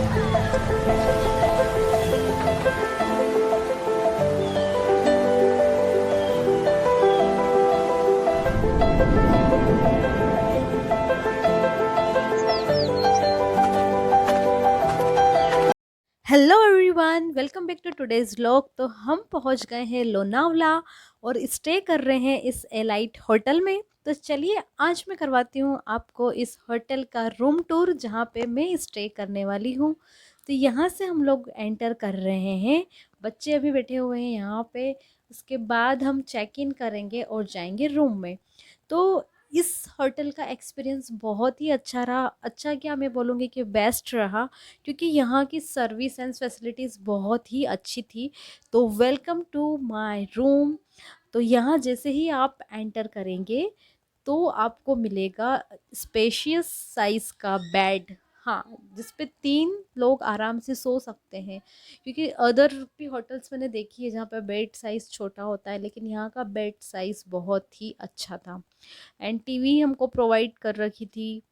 Hello everyone, welcome back to today's vlog. तो हम पहुंच गए हैं लोनावला और स्टे कर रहे हैं इस एलाइट होटल में। तो चलिए आज मैं करवाती हूँ आपको इस होटल का रूम टूर जहाँ पे मैं स्टे करने वाली हूँ। तो यहाँ से हम लोग एंटर कर रहे हैं, बच्चे अभी बैठे हुए हैं यहाँ पे। उसके बाद हम चेक इन करेंगे और जाएंगे रूम में। तो इस होटल का एक्सपीरियंस बहुत ही अच्छा रहा। अच्छा क्या, मैं बोलूँगी कि बेस्ट रहा, क्योंकि यहाँ की सर्विस एंड फैसिलिटीज़ बहुत ही अच्छी थी। तो वेलकम टू माय रूम। तो यहाँ जैसे ही आप एंटर करेंगे तो आपको मिलेगा स्पेशियस साइज़ का बेड। हाँ, जिस पे 3 लोग आराम से सो सकते हैं, क्योंकि अदर भी होटल्स मैंने देखी है जहाँ पे बेड साइज़ छोटा होता है, लेकिन यहाँ का बेड साइज़ बहुत ही अच्छा था। एंड टीवी हमको प्रोवाइड कर रखी थी।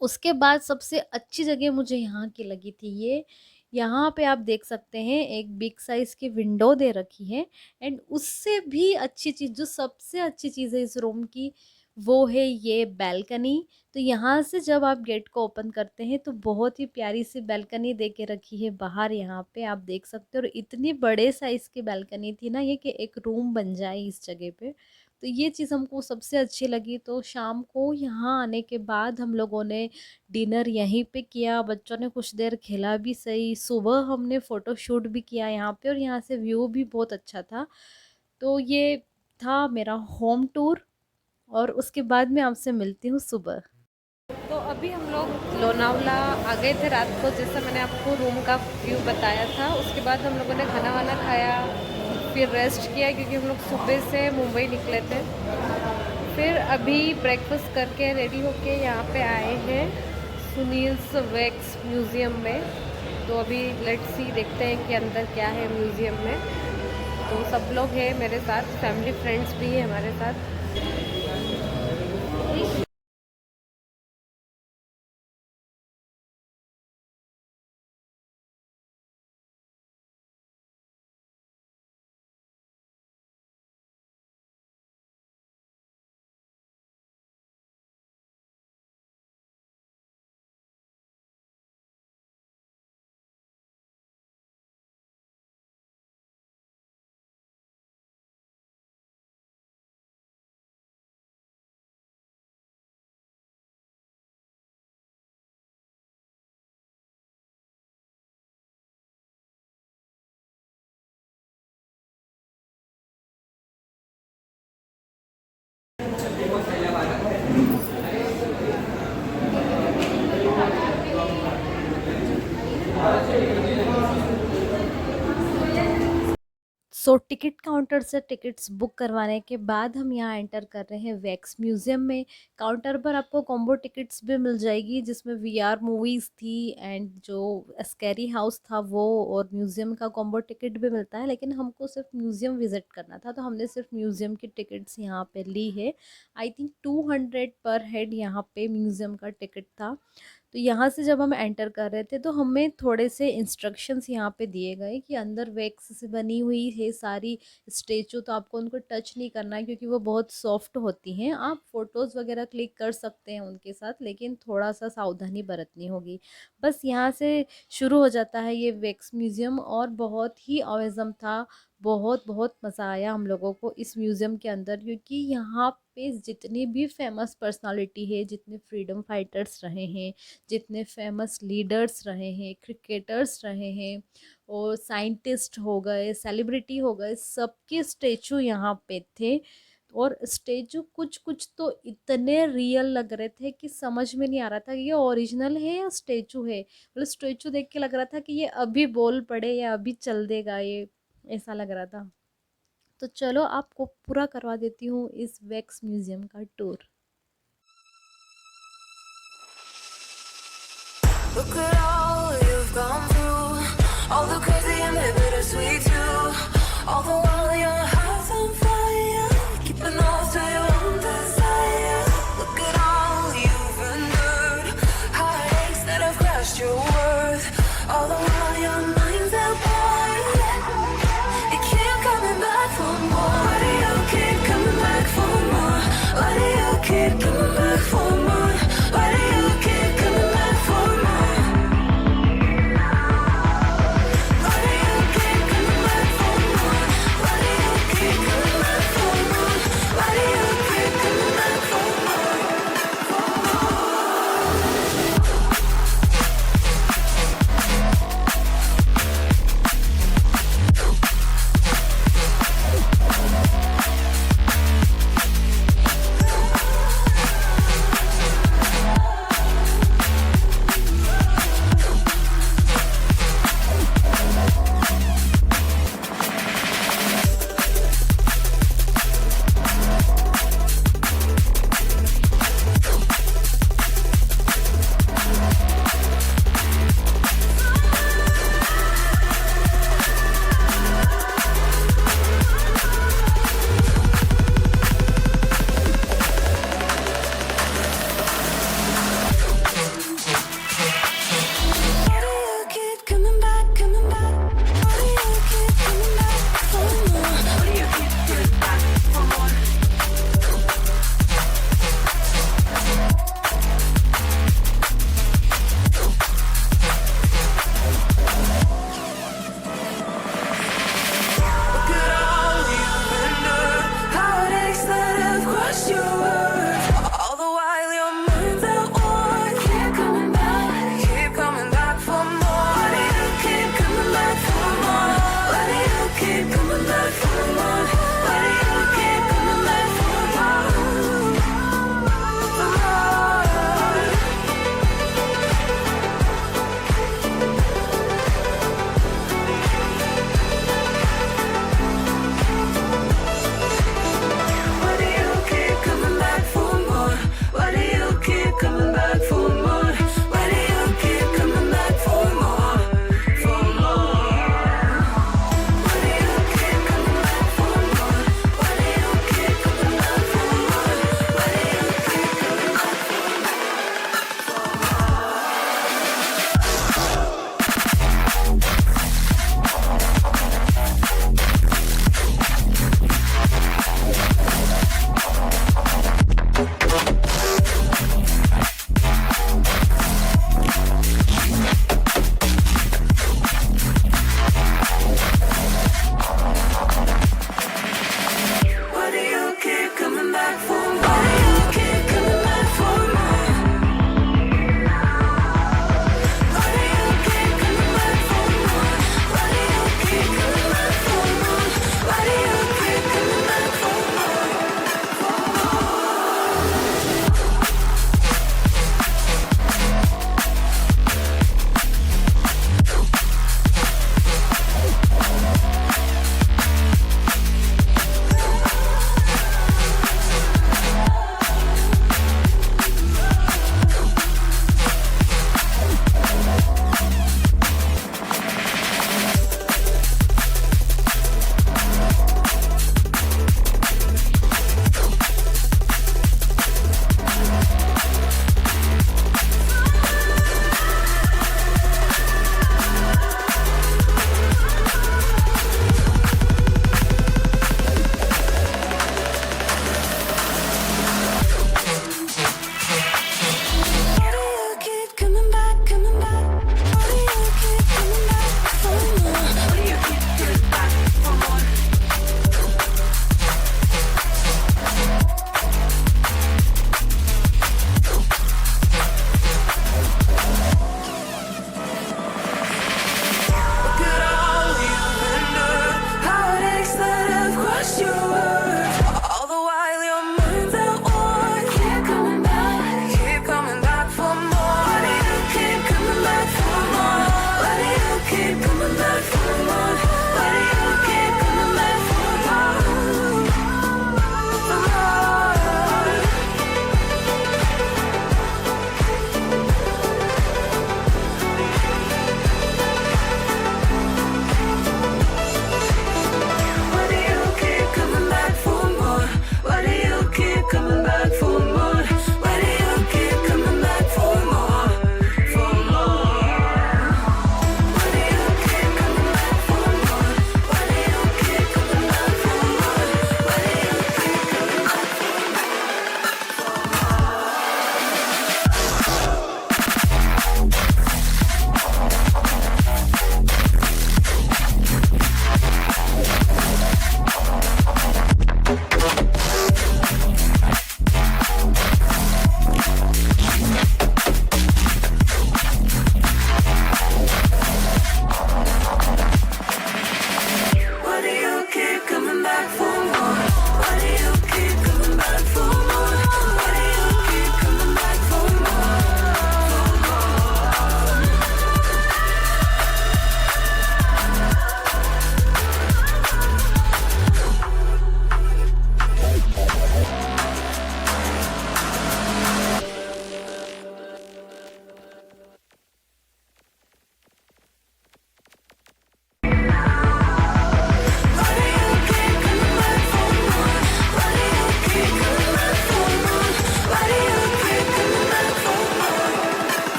उसके बाद सबसे अच्छी जगह मुझे यहाँ की लगी थी ये, यहाँ पे आप देख सकते हैं एक बिग साइज़ की विंडो दे रखी है। एंड उससे भी अच्छी चीज़, जो सबसे अच्छी चीज़ है इस रूम की, वो है ये बैल्कनी। तो यहाँ से जब आप गेट को ओपन करते हैं तो बहुत ही प्यारी सी बैल्कनी दे के रखी है बाहर, यहाँ पे आप देख सकते हो। और इतनी बड़े साइज़ की बैल्कनी थी ना ये, कि एक रूम बन जाए इस जगह पे। तो ये चीज़ हमको सबसे अच्छी लगी। तो शाम को यहाँ आने के बाद हम लोगों ने डिनर यहीं पे किया, बच्चों ने कुछ देर खेला भी सही, सुबह हमने फ़ोटो शूट भी किया यहाँ पे, और यहाँ से व्यू भी बहुत अच्छा था। तो ये था मेरा होम टूर, और उसके बाद मैं आपसे मिलती हूँ सुबह। तो अभी हम लोग लोनावला आ गए थे रात को, जैसा मैंने आपको रूम का व्यू बताया था। उसके बाद हम लोगों ने खाना वाना खाया, फिर रेस्ट किया, क्योंकि हम लोग सुबह से मुंबई निकले थे। फिर अभी ब्रेकफास्ट करके रेडी होके यहाँ पे आए हैं सुनील्स वैक्स म्यूज़ियम में। तो अभी लेट्स सी, देखते हैं कि अंदर क्या है म्यूज़ियम में। तो सब लोग हैं मेरे साथ, फैमिली फ्रेंड्स भी हैं हमारे साथ। सो टिकट काउंटर से टिकट्स बुक करवाने के बाद हम यहाँ एंटर कर रहे हैं वैक्स म्यूज़ियम में। काउंटर पर आपको कॉम्बो टिकट्स भी मिल जाएगी, जिसमें वीआर मूवीज़ थी, एंड जो स्कैरी हाउस था वो, और म्यूज़ियम का कॉम्बो टिकट भी मिलता है। लेकिन हमको सिर्फ म्यूज़ियम विज़िट करना था, तो हमने सिर्फ म्यूज़ियम की टिकट्स यहाँ पे ली है। आई थिंक 200 पर हेड यहाँ पे म्यूज़ियम का टिकट था। तो यहाँ से जब हम एंटर कर रहे थे तो हमें थोड़े से इंस्ट्रक्शंस यहाँ पे दिए गए कि अंदर वैक्स से बनी हुई है सारी स्टेचू, तो आपको उनको टच नहीं करना है, क्योंकि वो बहुत सॉफ्ट होती हैं। आप फ़ोटोज़ वगैरह क्लिक कर सकते हैं उनके साथ, लेकिन थोड़ा सा सावधानी बरतनी होगी। बस यहाँ से शुरू हो जाता है ये वैक्स म्यूज़ियम, और बहुत ही अमेज़म था। बहुत बहुत मज़ा आया हम लोगों को इस म्यूज़ियम के अंदर, क्योंकि यहाँ पे जितनी भी फेमस पर्सनालिटी है, जितने फ्रीडम फाइटर्स रहे हैं, जितने फेमस लीडर्स रहे हैं, क्रिकेटर्स रहे हैं, और साइंटिस्ट हो गए, सेलिब्रिटी हो गए, सबके स्टेचू यहाँ पे थे। और स्टेचू कुछ कुछ तो इतने रियल लग रहे थे कि समझ में नहीं आ रहा था कि ये ओरिजिनल है या स्टेचू है। मतलब स्टेचू देख के लग रहा था कि ये अभी बोल पड़े या अभी चल देगा, ये ऐसा लग रहा था। तो चलो आपको पूरा करवा देती हूँ इस वैक्स म्यूज़ियम का tour. Look at all you've gone through, all the crazy and the bittersweet too. All the while your heart's on fire, keeping on to your own desire. Look at all you've endured, heartaches that have crushed your worth.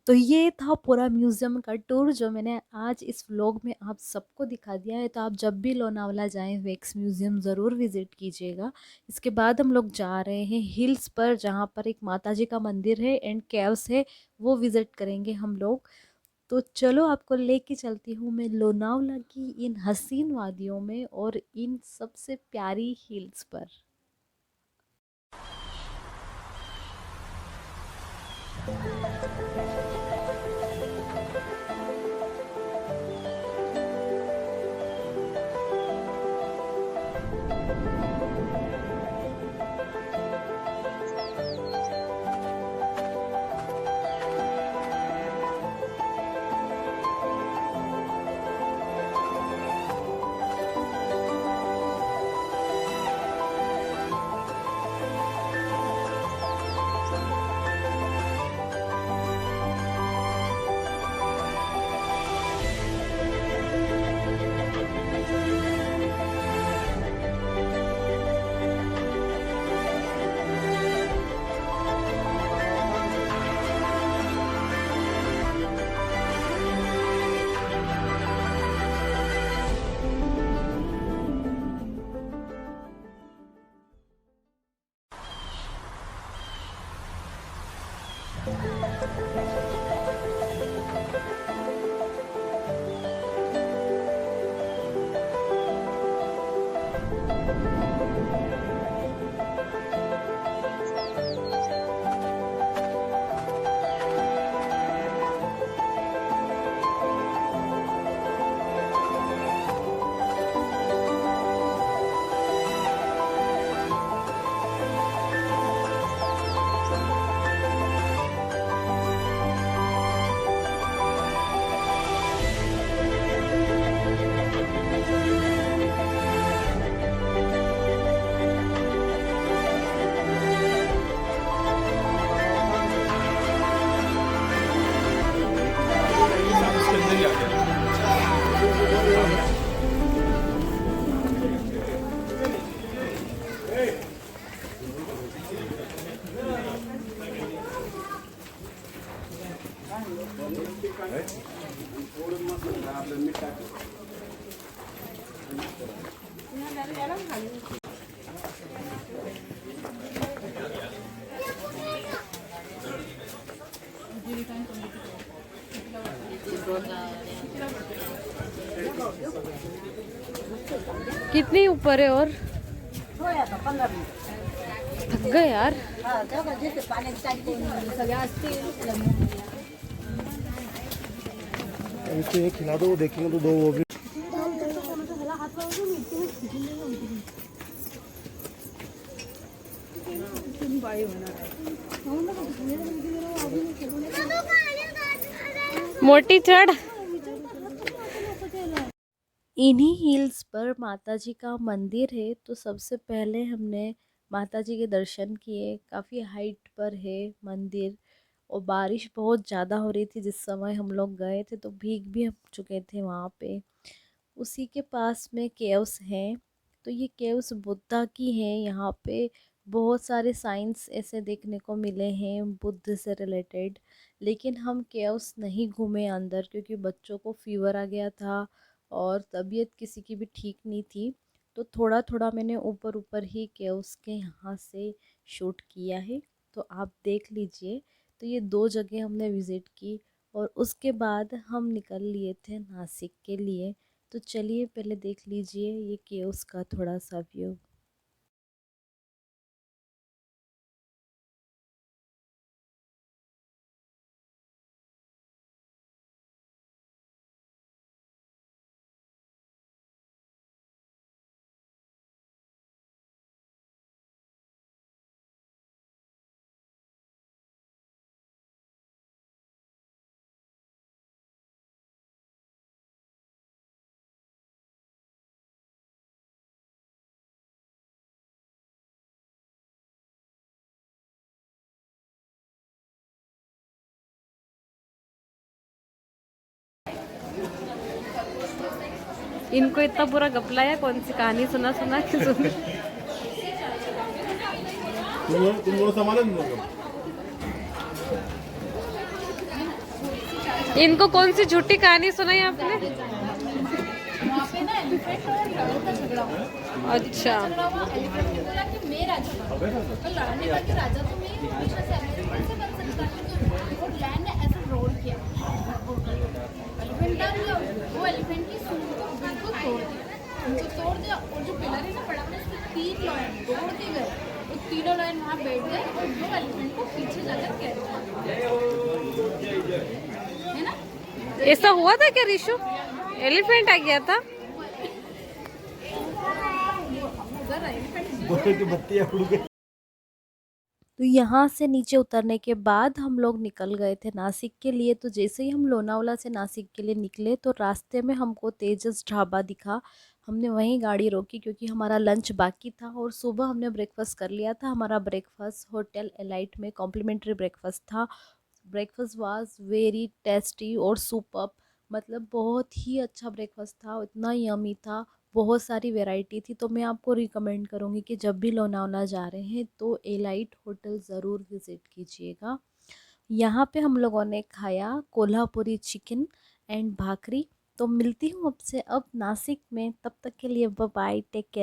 तो ये था पूरा museum का tour जो मैंने आज इस vlog में आप सबको दिखा दिया है। तो आप जब भी लोनावला जाएं वैक्स म्यूज़ियम ज़रूर विज़िट कीजिएगा। इसके बाद हम लोग जा रहे हैं हिल्स पर, जहाँ पर एक माता जी का मंदिर है एंड केव्स है, वो विज़िट करेंगे हम लोग। तो चलो आपको लेके चलती हूँ मैं लोनावला की इन हसीन वादियों में और इन सबसे प्यारी हिल्स पर। कितनी ऊपर है और थक गए यार। इसको ये खिला दो, वो देखेंगे तो दो वो भी। मोटी चढ़। इन्हीं हिल्स पर माता जी का मंदिर है। तो सबसे पहले हमने माता जी के दर्शन किए। काफ़ी हाइट पर है मंदिर और बारिश बहुत ज़्यादा हो रही थी जिस समय हम लोग गए थे, तो भीग भी हम चुके थे वहाँ पे। उसी के पास में केव्स हैं। तो ये केव्स बुद्धा की हैं। यहाँ पे बहुत सारे साइंस ऐसे देखने को मिले हैं बुद्ध से रिलेटेड। लेकिन हम केव्स नहीं घूमे अंदर क्योंकि बच्चों को फीवर आ गया था और तबीयत किसी की भी ठीक नहीं थी। तो थोड़ा थोड़ा मैंने ऊपर ऊपर ही केव्स के यहाँ से शूट किया है, तो आप देख लीजिए। तो ये 2 जगह हमने विज़िट की और उसके बाद हम निकल लिए थे नासिक के लिए। तो चलिए पहले देख लीजिए ये केव्स का थोड़ा सा व्यू। इनको इतना पूरा गपला है, कौन सी कहानी सुना सुना के सुन। तुम लोग संभालो तुम लोग। इनको कौन सी झूठी कहानी सुनाई आपने? वहाँ पे ना एलिफेंट और लड़न का झगड़ा हुआ। अच्छा। झगड़ा हुआ, एलिफेंट ने बोला कि मैं राजा बनूंगा। तो लड़न ने कहा कि राजा तो मैं ही हूँ, हमेशा से एलिफेंट से बन सकता है। तो लैंड ने ऐसा रोल किया, एलिफेंट डर गया, वो एलिफेंट की सूंड को बिल्कुल तोड़ दिया, उनको तोड़ दिया। और जो पिलर है ना बड़ा में, उसके 3 लॉयन दौड़ के गए, वो तीनों लॉयन वहाँ बैठ गए और दो एलिफेंट को पीछे जाकर कैद किया, है ना। ऐसा हुआ था क्या रिशु? एलिफेंट आ गया था? गोरे की बत्तियां उड़ गई। तो यहाँ से नीचे उतरने के बाद हम लोग निकल गए थे नासिक के लिए। तो जैसे ही हम लोनावला से नासिक के लिए निकले तो रास्ते में हमको तेजस ढाबा दिखा। हमने वहीं गाड़ी रोकी क्योंकि हमारा लंच बाकी था और सुबह हमने ब्रेकफास्ट कर लिया था। हमारा ब्रेकफास्ट होटल एलाइट में कॉम्प्लीमेंट्री ब्रेकफास्ट था। ब्रेकफास्ट वाज वेरी टेस्टी और सुपर्ब, मतलब बहुत ही अच्छा ब्रेकफास्ट था, इतना यमी था, बहुत सारी वैरायटी थी। तो मैं आपको रिकमेंड करूँगी कि जब भी लोनावला जा रहे हैं तो एलाइट होटल ज़रूर विज़िट कीजिएगा। यहाँ पे हम लोगों ने खाया कोल्हापुरी चिकन एंड भाकरी। तो मिलती हूँ आपसे अब नासिक में, तब तक के लिए बाय बाय, टेक केयर।